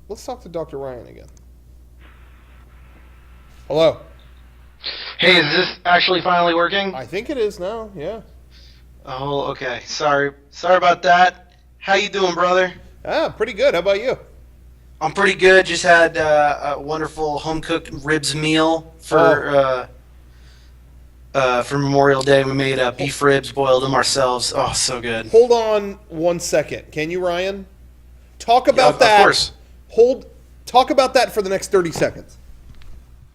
Let's talk to Dr. Ryan again. Hello. Hey, is this actually finally working? I think it is now, yeah. Oh, okay. Sorry about that. How you doing, brother? Pretty good. How about you? I'm pretty good. Just had a wonderful home-cooked ribs meal for Memorial Day. We made beef ribs, boiled them ourselves. Oh, so good. Hold on 1 second. Can you, Ryan? Talk Yeah, about that. Of course. Talk about that for the next 30 seconds.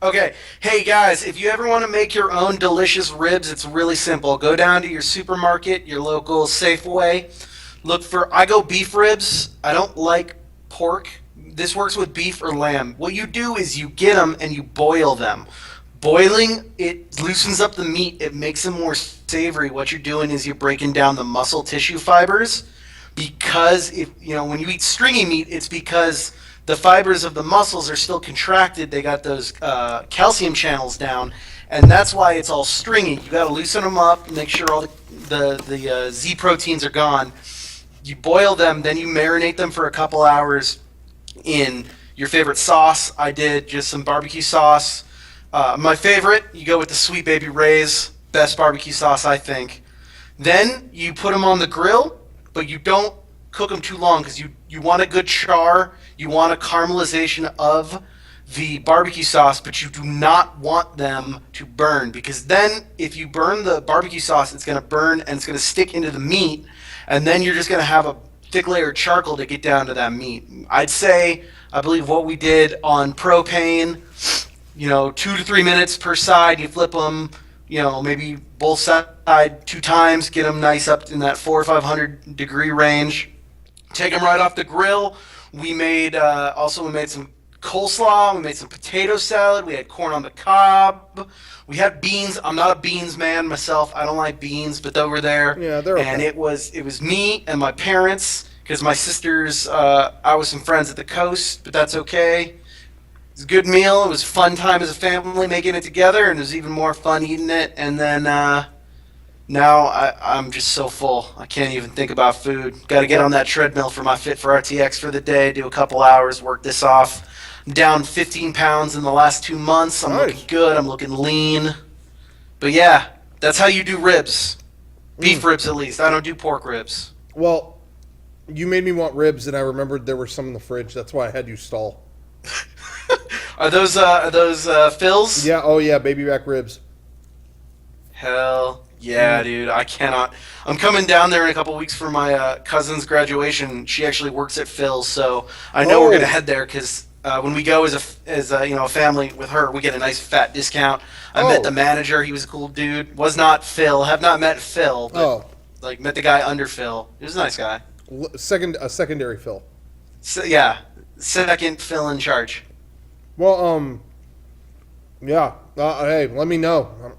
Okay. Hey, guys, if you ever want to make your own delicious ribs, it's really simple. Go down to your supermarket, your local Safeway. Look for, I go beef ribs. I don't like pork. This works with beef or lamb. What you do is you get them and you boil them. Boiling, it loosens up the meat. It makes them more savory. What you're doing is you're breaking down the muscle tissue fibers, because when you eat stringy meat, it's because the fibers of the muscles are still contracted. They got those calcium channels down, and that's why it's all stringy. You got to loosen them up, make sure all the Z proteins are gone. You boil them, then you marinate them for a couple hours in your favorite sauce. I did just some barbecue sauce. My favorite, you go with the Sweet Baby Ray's, best barbecue sauce, I think. Then you put them on the grill, but you don't cook them too long because you want a good char. You want a caramelization of the barbecue sauce, but you do not want them to burn, because then if you burn the barbecue sauce, it's going to burn and it's going to stick into the meat, and then you're just going to have a thick layer of charcoal to get down to that meat. I believe what we did on propane, 2 to 3 minutes per side. You flip them, maybe both sides 2 times, get them nice up in that 400 or 500 degree range. Take them right off the grill. We made some coleslaw. We made some potato salad. We had corn on the cob. We had beans. I'm not a beans man myself. I don't like beans, but they were there. Yeah, they're okay. And it was me and my parents, because my sisters, I was some friends at the coast, but that's okay. It was a good meal. It was a fun time as a family making it together, and it was even more fun eating it. And then now I'm just so full. I can't even think about food. Got to get on that treadmill for my Fit for RTX for the day, do a couple hours, work this off. I'm down 15 pounds in the last 2 months. I'm looking good. I'm looking lean. But yeah, that's how you do ribs. Beef ribs, at least. I don't do pork ribs. Well, you made me want ribs, and I remembered there were some in the fridge. That's why I had you stall. Are those Phil's? Yeah, oh yeah, baby back ribs. Hell yeah, dude. I cannot. I'm coming down there in a couple weeks for my cousin's graduation. She actually works at Phil's, so I know we're going to head there, because when we go as a family with her, we get a nice fat discount. I met the manager. He was a cool dude. Was not Phil. Have not met Phil, but met the guy under Phil. He was a nice guy. A secondary Phil. So, yeah, second Phil in charge. Well, yeah. Hey, let me know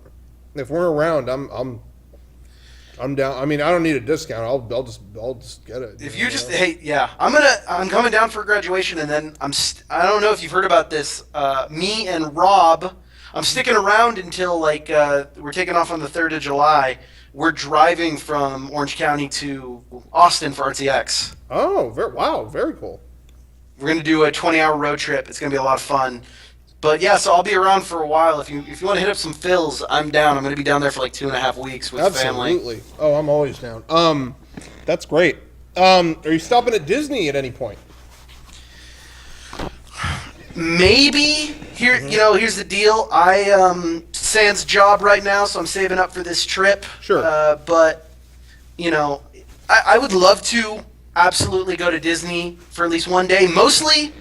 if we're around. I'm down. I mean, I don't need a discount. I'll just get it. If you just I'm coming down for graduation, and then I don't know if you've heard about this. Me and Rob, I'm sticking around until we're taking off on the 3rd of July. We're driving from Orange County to Austin for RTX. Oh, wow, very cool. We're going to do a 20-hour road trip. It's going to be a lot of fun. But yeah, so I'll be around for a while. If you want to hit up some Phil's, I'm down. I'm going to be down there for 2.5 weeks with family. Absolutely. Oh, I'm always down. That's great. Are you stopping at Disney at any point? Maybe. Here's the deal. I sans job right now, so I'm saving up for this trip. Sure. But I would love to absolutely go to Disney for at least one day. Mostly,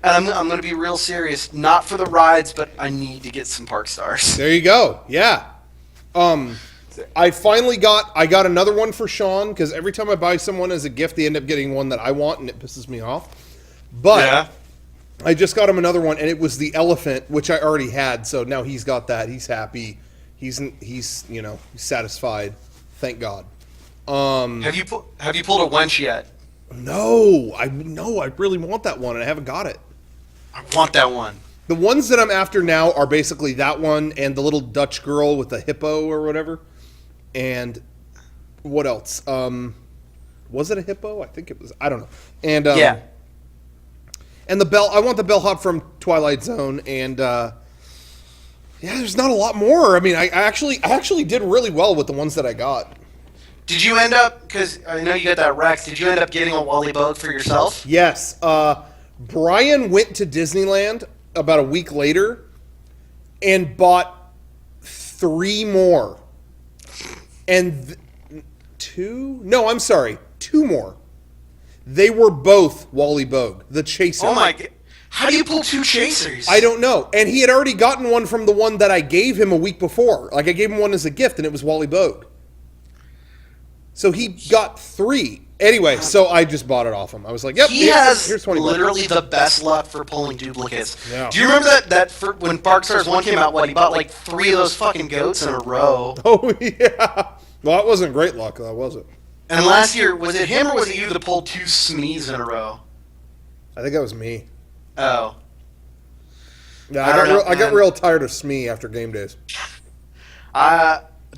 and I'm going to be real serious, not for the rides, but I need to get some park stars. There you go. Yeah. I got another one for Sean, because every time I buy someone as a gift, they end up getting one that I want, and it pisses me off. But yeah. I just got him another one, and it was the elephant, which I already had. So now he's got that. He's happy. He's satisfied. Thank God. Have you pulled a wench yet? No, I really want that one, and I haven't got it. I want that one. The ones that I'm after now are basically that one and the little Dutch girl with the hippo or whatever. And what else? Was it a hippo? I think it was. I don't know. And yeah. And I want the bellhop from Twilight Zone, and there's not a lot more. I mean, I actually did really well with the ones that I got. Did you end up, because I know you got that Rex, did you end up getting a Wally Bug for yourself? Yes. Brian went to Disneyland about a week later and bought 3 more. And 2 more. They were both Wally Bogue, the chaser. Oh my God. How do you pull 2 chasers? I don't know. And he had already gotten one from the one that I gave him a week before. Like, I gave him one as a gift, and it was Wally Bogue. So he got 3. Anyway, so I just bought it off him. I was like, yep, here's 20 literally the best luck for pulling duplicates. Yeah. Do you remember that when Park Stars 1 came out, he bought like 3 of those fucking goats in a row? Oh, yeah. Well, that wasn't great luck, though, was it? And last year, was it him or was it you that pulled 2 Smees in a row? I think that was me. Oh. Yeah, I got real tired of Smee after game days.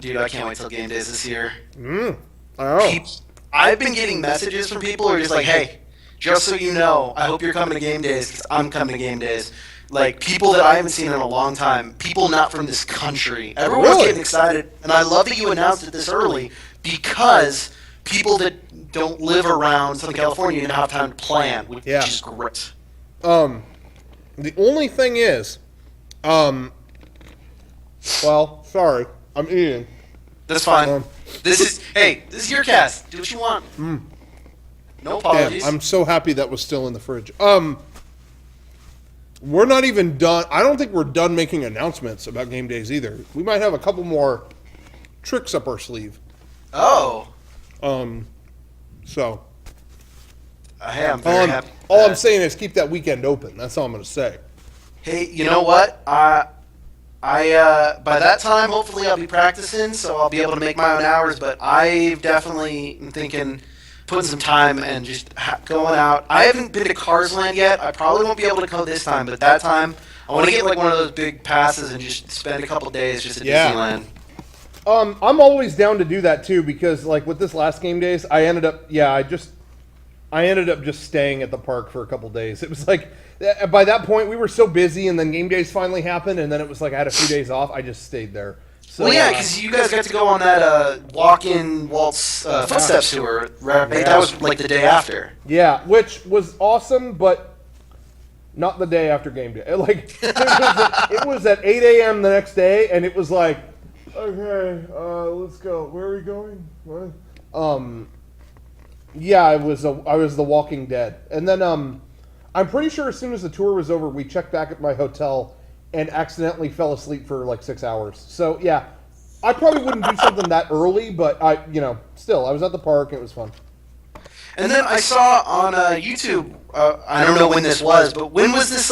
Dude, I can't wait till game days this year. Oh. I've been getting messages from people who are just like, hey, just so you know, I hope you're coming to game days because I'm coming to game days. Like, people that I haven't seen in a long time, people not from this country. Everyone's getting excited, and I love that you announced it this early because people that don't live around Southern California and have time to plan, which is great. The only thing is, well, sorry, I'm eating. That's fine. This is your cast. Do what you want. No apologies. Damn, I'm so happy that was still in the fridge. We're not even done. I don't think we're done making announcements about game days either. We might have a couple more tricks up our sleeve. Oh. So. Hey, I'm very happy. All I'm saying is keep that weekend open. That's all I'm going to say. Hey, you know what? I by that time, hopefully I'll be practicing, so I'll be able to make my own hours, but I've definitely am thinking putting some time and just going out. I haven't been to Cars Land yet. I probably won't be able to go this time, but that time, I want to get like one of those big passes and just spend a couple days just at Disneyland. I'm always down to do that too, because like with this last game days, I ended up just staying at the park for a couple days. It was like, by that point, we were so busy, and then game days finally happened, and then it was like I had a few days off. I just stayed there. So, well, yeah, because you guys got to go on that walk-in Walt's Footsteps tour, right? That was like the day after. Yeah, which was awesome, but not the day after game day. Like it was at 8 a.m. the next day, and it was like, okay, let's go. Where are we going? What? Yeah, I was The Walking Dead, and then I'm pretty sure as soon as the tour was over, we checked back at my hotel and accidentally fell asleep for like 6 hours. So yeah, I probably wouldn't do something that early, but still, I was at the park. It was fun. And then I saw on YouTube, I don't know when this was, but when was this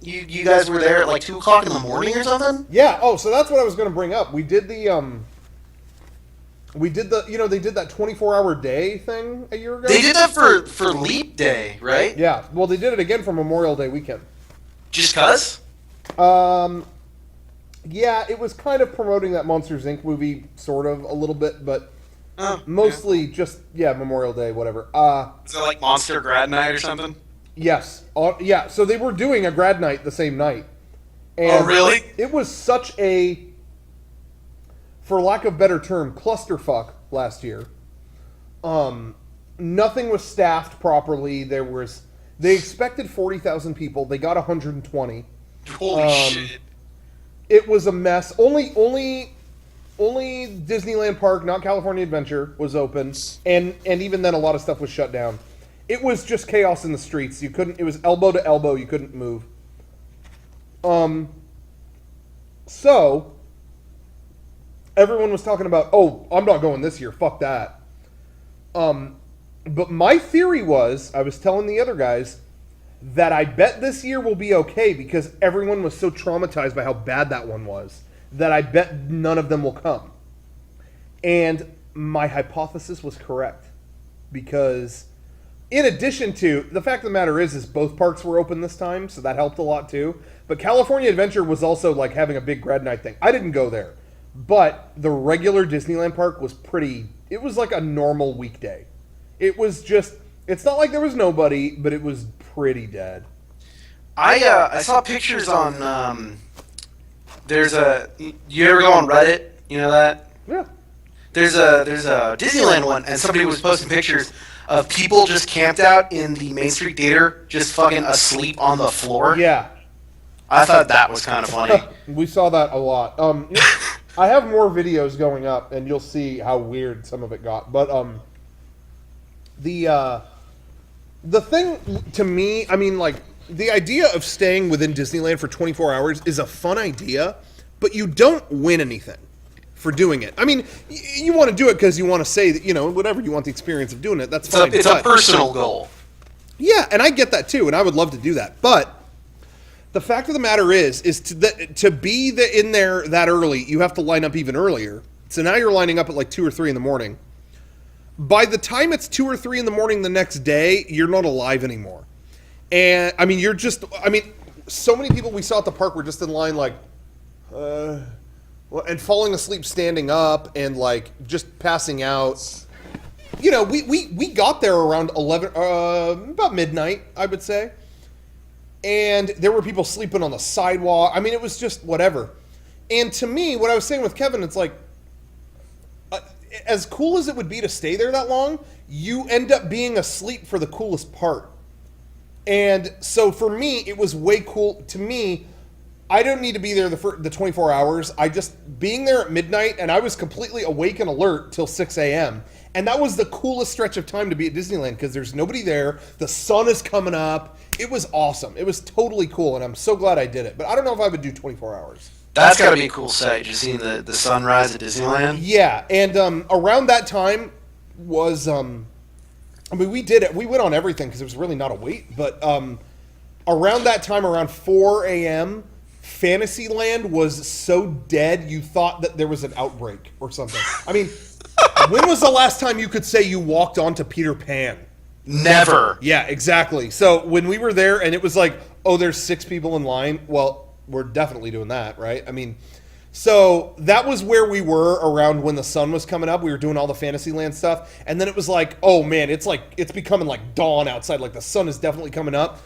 you guys were there at like 2 o'clock in the morning or something? Yeah. Oh, so that's what I was going to bring up. They did that 24-hour day thing a year ago. They did that for Leap Day, right? Yeah. Well, they did it again for Memorial Day weekend. Just 'cause? Yeah, it was kind of promoting that Monsters, Inc. movie, sort of, a little bit, but mostly just, Memorial Day, whatever. Is it like Monster Grad Night or something? Yes. Yeah, so they were doing a grad night the same night. And really? It was such a, for lack of a better term, clusterfuck last year. Nothing was staffed properly. They expected 40,000 people. They got 120. Holy shit. It was a mess. Only Disneyland Park, not California Adventure, was open, and even then a lot of stuff was shut down. It was just chaos in the streets. It was elbow to elbow. You couldn't move. So everyone was talking about, oh, I'm not going this year. Fuck that. But my theory was, I was telling the other guys, that I bet this year will be okay because everyone was so traumatized by how bad that one was that I bet none of them will come. And my hypothesis was correct because in addition to, the fact of the matter is both parks were open this time, so that helped a lot too. But California Adventure was also like having a big grad night thing. I didn't go there. But the regular Disneyland park was it was like a normal weekday. It was just, it's not like there was nobody, but it was pretty dead. I saw pictures on you ever go on Reddit? You know that? Yeah. There's a Disneyland one, and somebody was posting pictures of people just camped out in the Main Street Theater, just fucking asleep on the floor. Yeah. I thought that was kind of funny. We saw that a lot. I have more videos going up, and you'll see how weird some of it got. But the thing to me, I mean, like, the idea of staying within Disneyland for 24 hours is a fun idea, but you don't win anything for doing it. I mean, you want to do it because you want to say that, you know, whatever, you want the experience of doing it. That's fine. It's a personal goal. Yeah, and I get that too, and I would love to do that. But the fact of the matter is to be in there that early, you have to line up even earlier. So now you're lining up at like 2 or 3 in the morning. By the time it's 2 or 3 in the morning the next day, you're not alive anymore. And, I mean, so many people we saw at the park were just in line like, and falling asleep standing up and, like, just passing out. You know, we got there around 11, about midnight, I would say. And there were people sleeping on the sidewalk. I mean, it was just whatever. And to me, what I was saying with Kevin, it's like, as cool as it would be to stay there that long, you end up being asleep for the coolest part. And so for me, it was way cool. To me, I don't need to be there the 24 hours. Being there at midnight, and I was completely awake and alert till 6 a.m. And that was the coolest stretch of time to be at Disneyland because there's nobody there. The sun is coming up. It was awesome. It was totally cool, and I'm so glad I did it. But I don't know if I would do 24 hours. That's got to be a cool sight, just seeing the sunrise at Disneyland. Yeah, and around that time was... I mean, we did it. We went on everything because it was really not a wait. But around that time, around 4 a.m., Fantasyland was so dead you thought that there was an outbreak or something. I mean, when was the last time you could say you walked onto Peter Pan? Never. Yeah, exactly. So when we were there and it was like, oh, there's 6 people in line. Well, we're definitely doing that, right? I mean, so that was where we were around when the sun was coming up. We were doing all the Fantasyland stuff. And then it was like, oh man, it's becoming like dawn outside. Like the sun is definitely coming up.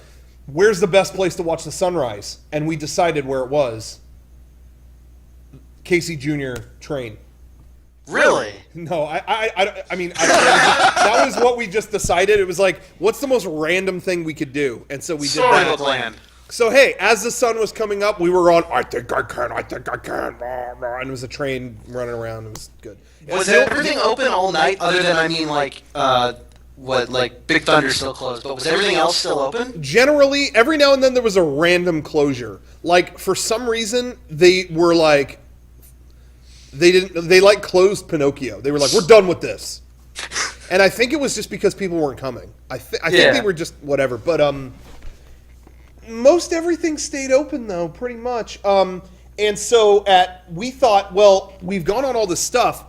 Where's the best place to watch the sunrise? And we decided where it was. Casey Jr. train. Really? No, I mean, that was what we just decided. It was like, what's the most random thing we could do? And so we did that. Storyland. So, hey, as the sun was coming up, we were on, I think I can, and it was a train running around. It was good. Was everything open all night other than, I mean, like, Big Thunder still closed, but was everything else still open? Generally, every now and then there was a random closure. Like, for some reason, they were like, they closed Pinocchio. They were like, we're done with this. And I think it was just because people weren't coming. I think they were just whatever. But, most everything stayed open though, pretty much. And so we thought, well, we've gone on all this stuff.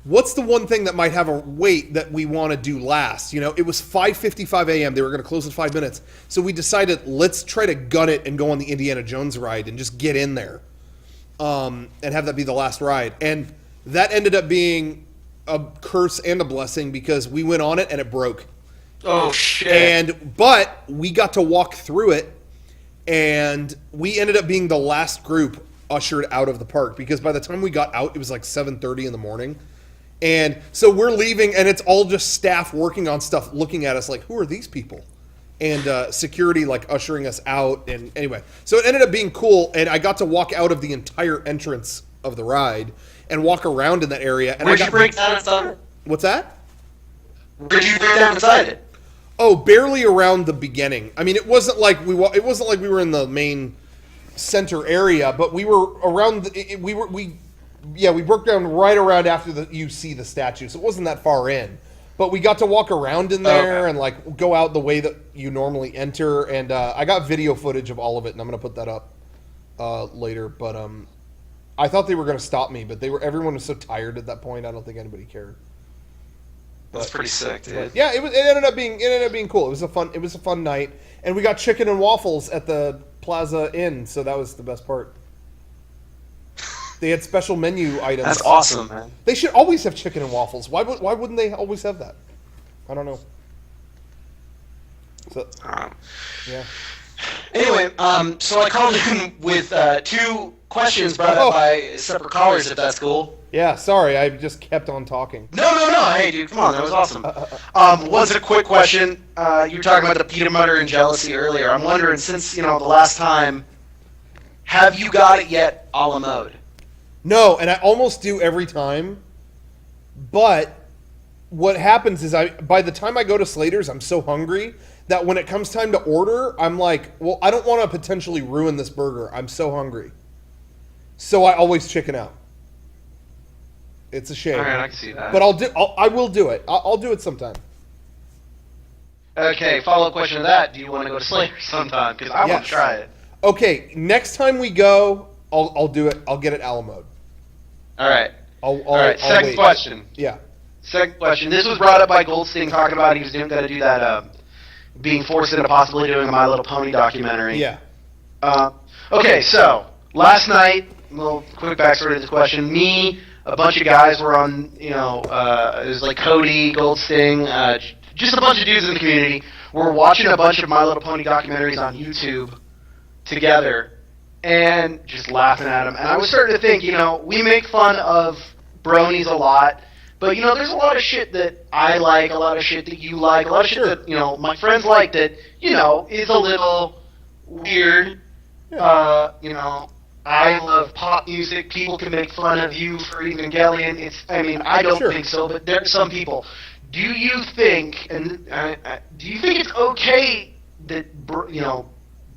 What's the one thing that might have a wait that we want to do last? You know, it was 5:55 a.m. They were going to close in 5 minutes. So we decided, let's try to gun it and go on the Indiana Jones ride and just get in there. And have that be the last ride. And that ended up being a curse and a blessing because we went on it and it broke. Oh shit! But we got to walk through it, and we ended up being the last group ushered out of the park because by the time we got out, it was like 7:30 in the morning, and so we're leaving, and it's all just staff working on stuff, looking at us like, who are these people? And security like ushering us out, and anyway, so it ended up being cool, and I got to walk out of the entire entrance of the ride and walk around in that area. And Where'd you break down inside it? What's that? Where'd you break down inside it? Oh, barely around the beginning. I mean, it wasn't like we were in the main center area, but we were around. We broke down right around after you see the statue, so it wasn't that far in. But we got to walk around in there and like go out the way that you normally enter, and I got video footage of all of it, and I'm gonna put that up later. But I thought they were gonna stop me, but everyone was so tired at that point. I don't think anybody cared. That's pretty sick, dude. Yeah, it ended up being cool. It was a fun night, and we got chicken and waffles at the Plaza Inn, so that was the best part. They had special menu items. That's awesome, man. They should always have chicken and waffles. Why wouldn't they always have that? I don't know. So, yeah. Anyway, so I called in with 2 questions brought up by separate callers, if that's cool. Yeah, sorry, I just kept on talking. No. Hey, dude, come on, that was awesome. What's a quick question? You were talking about the peanut butter and jealousy earlier. I'm wondering, since, the last time, have you got it yet a la mode? No, and I almost do every time, but what happens is by the time I go to Slater's, I'm so hungry that when it comes time to order, I'm like, well, I don't want to potentially ruin this burger. I'm so hungry. So I always chicken out. It's a shame. All right, I can see that. But I will do it. I'll do it sometime. Okay, follow-up question to that. Do you want to go to Slater's sometime? Because I want to try it. Okay, next time we go, I'll do it. I'll get it a la mode. All right. All right, second question. Yeah. Second question. This was brought up by Goldstein talking about he was going to do that, being forced into possibly doing a My Little Pony documentary. Yeah. Okay, so last night, a little quick backstory to this question. Me, a bunch of guys were on, it was like Cody, Goldstein, just a bunch of dudes in the community. We're watching a bunch of My Little Pony documentaries on YouTube together and just laughing at them. And I was starting to think, we make fun of bronies a lot. But, there's a lot of shit that I like, a lot of shit that you like, a lot of shit that, my friends like that, is a little weird. Yeah. I love pop music. People can make fun of you for Evangelion. I don't think so, but there are some people. Do you think, it's okay that,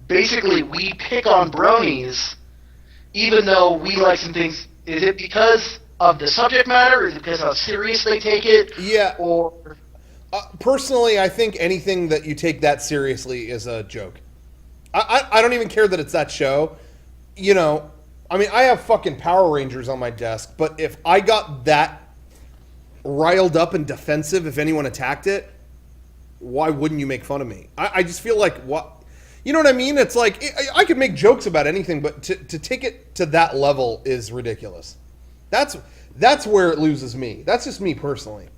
basically we pick on bronies, even though we like some things? Is it because of the subject matter? Is it because of how serious they take it? Yeah. Or personally, I think anything that you take that seriously is a joke. I don't even care that it's that show. I have fucking Power Rangers on my desk, but if I got that riled up and defensive if anyone attacked it, why wouldn't you make fun of me? I just feel like, what? You know what I mean? It's like, I could make jokes about anything, but to take it to that level is ridiculous. That's where it loses me. That's just me personally.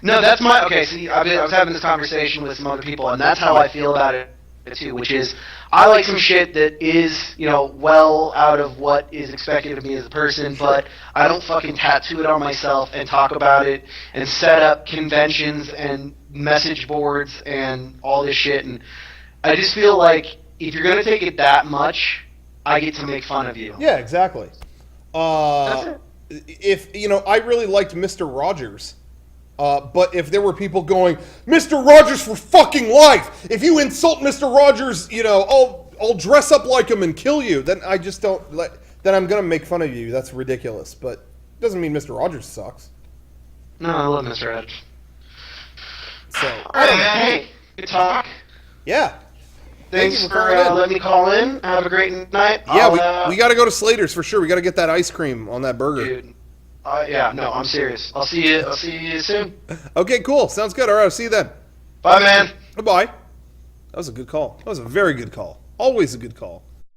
No, that's my... Okay, see, I was having this conversation with some other people, and that's how I feel about it, too, which is, I like some shit that is, well out of what is expected of me as a person, but I don't fucking tattoo it on myself and talk about it and set up conventions and message boards and all this shit, and I just feel like if you're going to take it that much, I get to make fun of you. Yeah, exactly. That's it. If, I really liked Mr. Rogers, but if there were people going, Mr. Rogers for fucking life, if you insult Mr. Rogers, I'll dress up like him and kill you, then I just don't, then I'm going to make fun of you. That's ridiculous, but it doesn't mean Mr. Rogers sucks. No, I love Mr. Rogers. So, all right, hey, good talk. Yeah. Thanks for letting me call in. Have a great night. Yeah, we got to go to Slater's for sure. We got to get that ice cream on that burger. Dude. I'm serious. I'll see you soon. Okay, cool. Sounds good. All right, I'll see you then. Bye, man. Goodbye. That was a good call. That was a very good call. Always a good call.